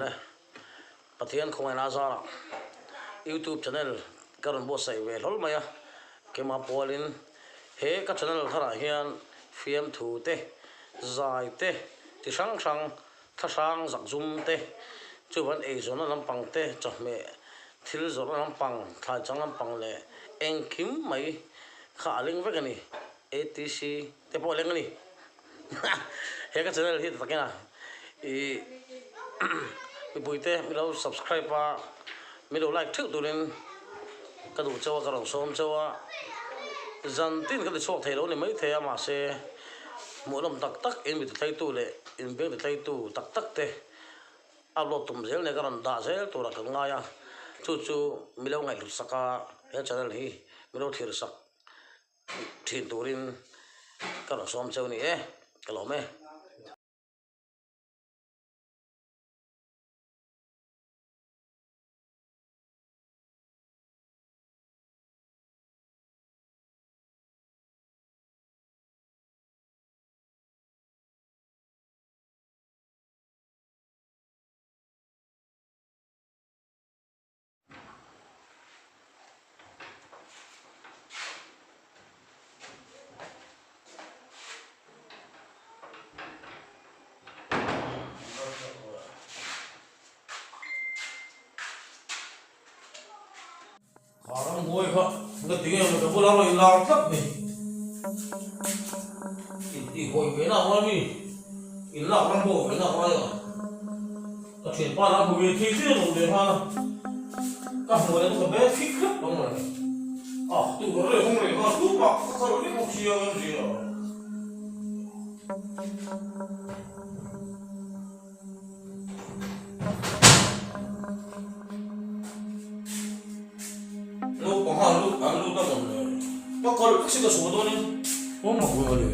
le pathian khong na za YouTube channel karon bo sai ve hol maya kema polin he ka channel thara hian fiam thu te zai te ti sang sang tha sang zak zum te chuan ei zona lampang te chahme thil zona lampang thai chang lampang le engkim mai kha ling ve kani ATC te po leng ni he ka channel hi takena mi buite mi lo subscribe pa mi lo like thik turin ka du chawa ka rong som chawa zan tin ka de chok thelo ni mai the ma se mo lam tak tak in mi thai tu le in be thai tu tak tak te upload tum zel ne karan da zel to ra ka nga ya chu chu mi lo ngai lu saka he channel hi mi lo thir sak thin turin ka rong som chaw ni ka lo me Orang ngồi kok, nggak tinggal udah pulang lagi larut nih. Ini koi bena apa nih? Ini orang bawa bena apa ya? Kecil parah bagi tidur dong deh mana? Kah mulai tuh beda fikir dong mulai. Ah tuh boleh mulai kan tuh pak kalau ini mau siang dia. Kalau kasih ke semua ni, mau gue ni.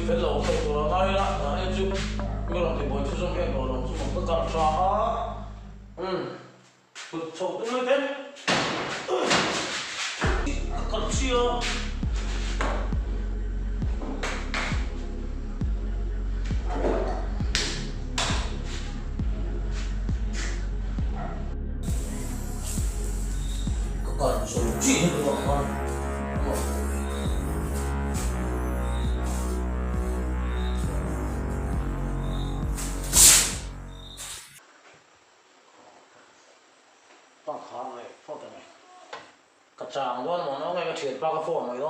Kalau okey kalau nak ya, nak itu, kalau di bawah tu semua orang semua pegang sah. Betul tu macam. Kalau siapa solusi itu apa? Tak hal ni, foto ni. Kacang tu mana orang yang ciri pakai phone ni tu,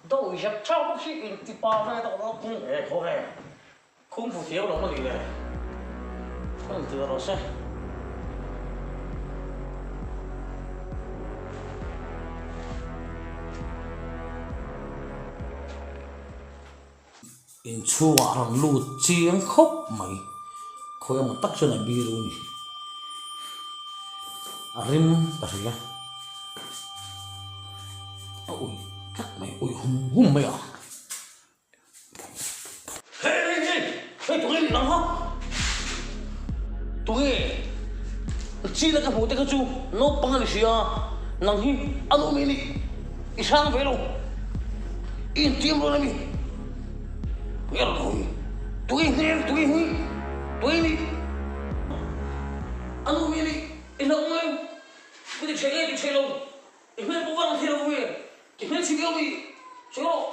tu isap cakap sih inti pakai tu orang pun kau kung fu tiaw orang ni le, kan tu terus in chua rang lu chiang khop mai khoi ma tak chana biru ni arim pasya oi kak mai oi hum mai hey tụi em nắng hả tụi em chỉ là cái bộ cái chú nó bằng cái gì nắng hi alo mini isang velo in tiêm rồi nè Biar tuh ini, anu ini, enak main, kita cekay di celong, ini bukan celong gue, ini cekay gue, celong,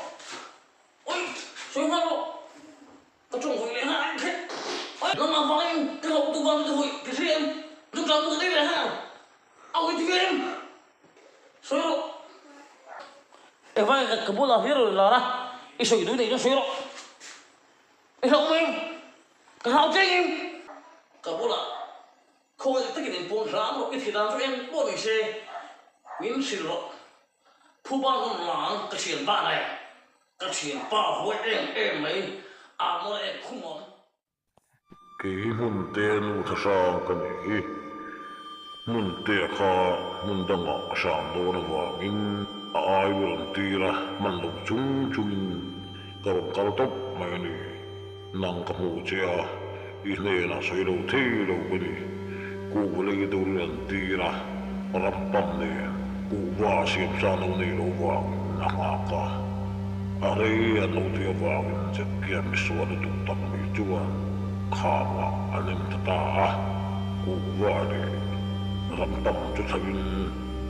oi, celong mana, kacung gue lihat, oi, nama main, kalau tu bang tu gue, kesian, tu kamu tu dia ha, awak tu dia, celong, apa kebulah hero lara, isu itu dia celong. Không em, cái hào chết em. Cả bố là không có tất cả những bốn rám một cái thời gian cho em bố mình xe miễn xì lộ phu ba con láng cái chuyện ba này cái chuyện ba hối em ấy mà em không mong cái mun tiền u thà sang cái này mun tiền kha mun đang ngọ sang đó là vàng in ai muốn tiền ra mình lục chung kalau top mày này nang kamu cia ini na selo telo beri ku lagi tu tira rampam ni ku siap sana ni luwa nakaka are anu dia wang sekian misuan itu tak mijuan khama anim tata kuwa de ramtam chu thabin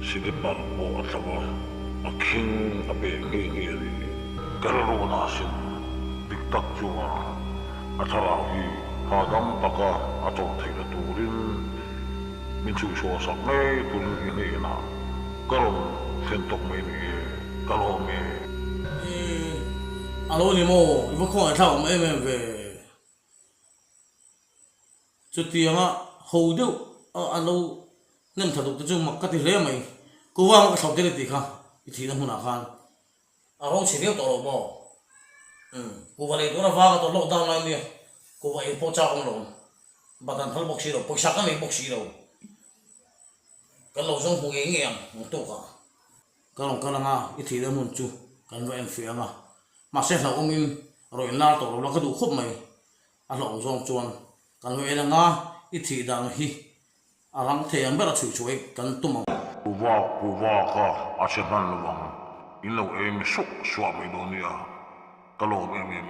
sidipal bo atlawa aking abe ngi ngi ri karona sin diktak chunga atharawi hadam taka ato theila turin min chu so sak nei tun ni na karon sentok mai ni kalome alo ni mo ibo ko thao mai mai về chu tianga ho deu alo nem thaduk chu mak ka ti hle mai ko wa ka thau te ti kha i thi na huna khan alo chi deu to lo mo ko wa le do na wa ka to lockdown lai ni ko wa i po cha kong lo badan thal bok si lo poisa ka nei bok si lo ka lo jong hu nge ngiang to ka kalong kalanga i thi da mun chu kan va en fianga mà sẽ là ông in rồi na tổ nó cái đủ khúc mày ăn lỏng rong chuan cần về là nga ít thì đang hi lăng thế anh biết là chịu chuối cần tụm puwa ka asetan luang ilo em sok swa mai donia kalome me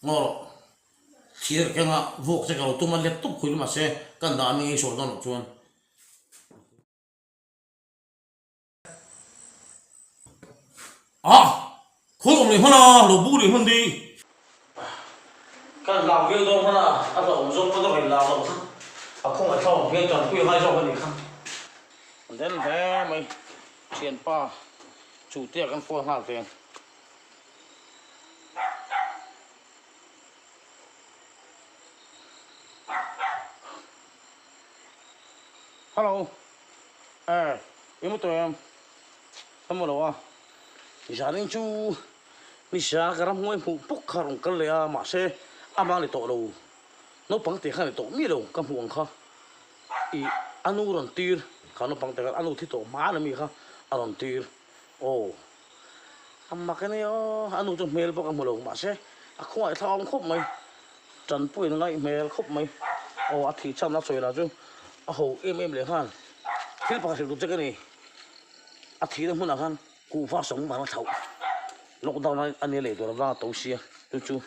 ngor thier cái nga vok sẽ cầu tụm laptop khui mà sẽ cần đã mi số đó chuan khối ông này hơn à lỗ bù này hơn đi cái làm việc đó hơn à lỗ rong có phải làm đâu không phải sau việc toàn quy hai rong cái gì không đến thế mày tiền pa chủ tiệc ăn phô hàng tiền hello em một tụi em một đâu à giờ nên chú đi xa cái rắm ngôi phụ bốc khang cái lẽ mà xe mang lại tổ đầu nó bằng tiền khai tổ mi đâu cầm huồng kha anu ron tir khá nó bằng tiền anu thì tổ má là mi kha ron tir mà cái này anu trong mail bốc cầm huồng mà xe không phải thao khúc mày trần bùi nó ngay mail khúc mày thì chăm nó rồi là chứ em liền khan thế bằng sự cái này thì nó muốn là khan cụ phát sống mà nó thấu lúc đầu anh ấy lấy đồ ra tàu xe chú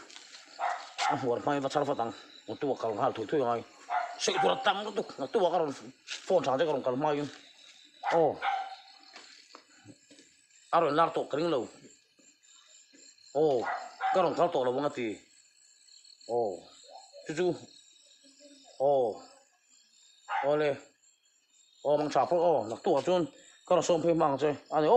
หัวไม่มาชาร์ฟตังตัวกำลังหาถุยถุยไงสิ่งตัวตั้มก็ตัวกำลังฟอนสั่งจะกำลังกำลังมาอยู่อารมณ์น่าตกกระดิ่งเลยกำลังเข้าตกแล้ววันที่จู่เลยมังชาพนักตัวจนกำลังส่งเพลงมังใช่อันนี้